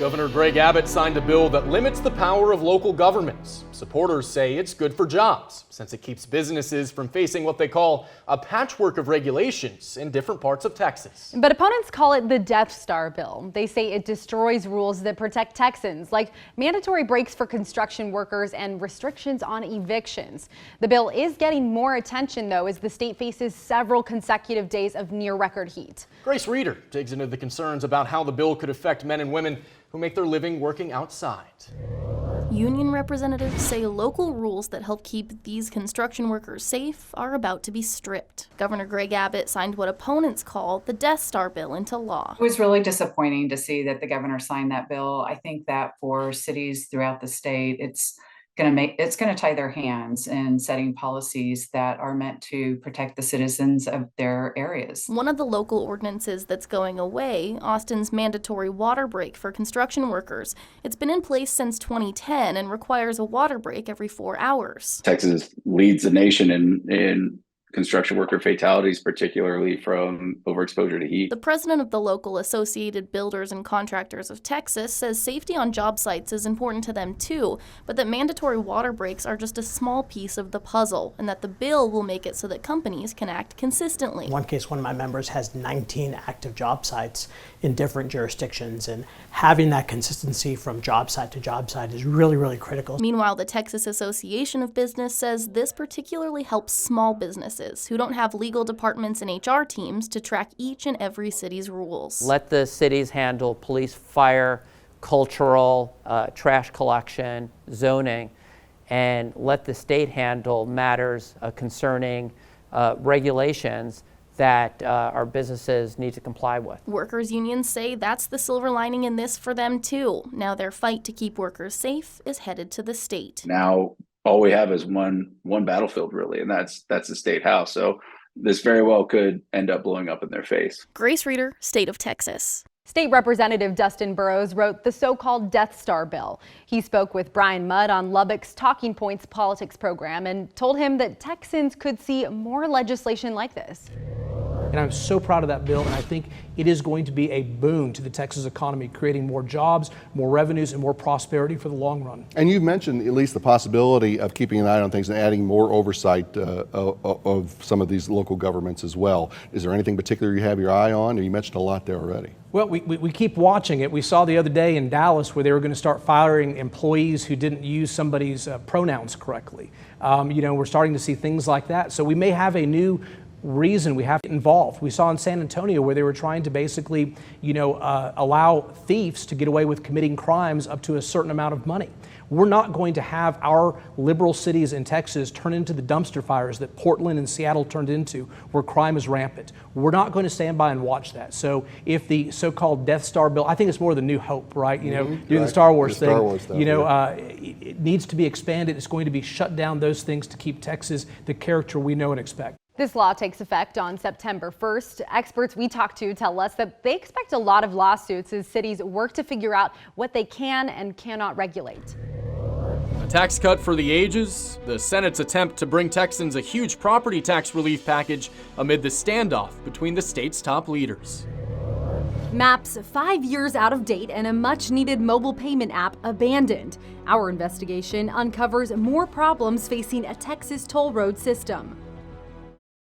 Governor Greg Abbott signed a bill that limits the power of local governments. Supporters say it's good for jobs, since it keeps businesses from facing what they call a patchwork of regulations in different parts of Texas. But opponents call it the Death Star bill. They say it destroys rules that protect Texans, like mandatory breaks for construction workers and restrictions on evictions. The bill is getting more attention, though, as the state faces several consecutive days of near-record heat. Grace Reeder digs into the concerns about how the bill could affect men and women who make their living working outside. Union representatives say local rules that help keep these construction workers safe are about to be stripped. Governor Greg Abbott signed what opponents call the Death Star bill into law. It was really disappointing to see that the governor signed that bill. I think that for cities throughout the state, it's going to tie their hands in setting policies that are meant to protect the citizens of their areas. One of the local ordinances that's going away, Austin's mandatory water break for construction workers. It's been in place since 2010 and requires a water break every 4 hours. Texas leads the nation in construction worker fatalities, particularly from overexposure to heat. The president of the local Associated Builders and Contractors of Texas says safety on job sites is important to them too, but that mandatory water breaks are just a small piece of the puzzle, and that the bill will make it so that companies can act consistently. In one case, one of my members has 19 active job sites in different jurisdictions, and having that consistency from job site to job site is really, really critical. Meanwhile, the Texas Association of Business says this particularly helps small businesses who don't have legal departments and HR teams to track each and every city's rules. Let the cities handle police, fire, cultural, trash collection, zoning, and let the state handle matters concerning regulations that our businesses need to comply with. Workers' unions say that's the silver lining in this for them too. Now their fight to keep workers safe is headed to the state. Now all we have is one battlefield, really, and that's the state house. So this very well could end up blowing up in their face. Grace Reeder, State of Texas. State Representative Dustin Burrows wrote the so-called Death Star bill. He spoke with Brian Mudd on Lubbock's Talking Points politics program and told him that Texans could see more legislation like this. And I'm so proud of that bill, and I think it is going to be a boon to the Texas economy, creating more jobs, more revenues, and more prosperity for the long run. And you've mentioned at least the possibility of keeping an eye on things and adding more oversight of some of these local governments as well. Is there anything particular you have your eye on? You mentioned a lot there already. Well, we keep watching it. We saw the other day in Dallas where they were going to start firing employees who didn't use somebody's pronouns correctly. We're starting to see things like that. So we may have a new reason we have to get involved. We saw in San Antonio where they were trying to basically, allow thieves to get away with committing crimes up to a certain amount of money. We're not going to have our liberal cities in Texas turn into the dumpster fires that Portland and Seattle turned into, where crime is rampant. We're not going to stand by and watch that. So if the so-called Death Star bill, I think it's more the New Hope, right? Doing the Star Wars thing, it needs to be expanded. It's going to be shut down those things to keep Texas the character we know and expect. This law takes effect on September 1st. Experts we talked to tell us that they expect a lot of lawsuits as cities work to figure out what they can and cannot regulate. A tax cut for the ages, the Senate's attempt to bring Texans a huge property tax relief package amid the standoff between the state's top leaders. Maps 5 years out of date and a much-needed mobile payment app abandoned. Our investigation uncovers more problems facing a Texas toll road system.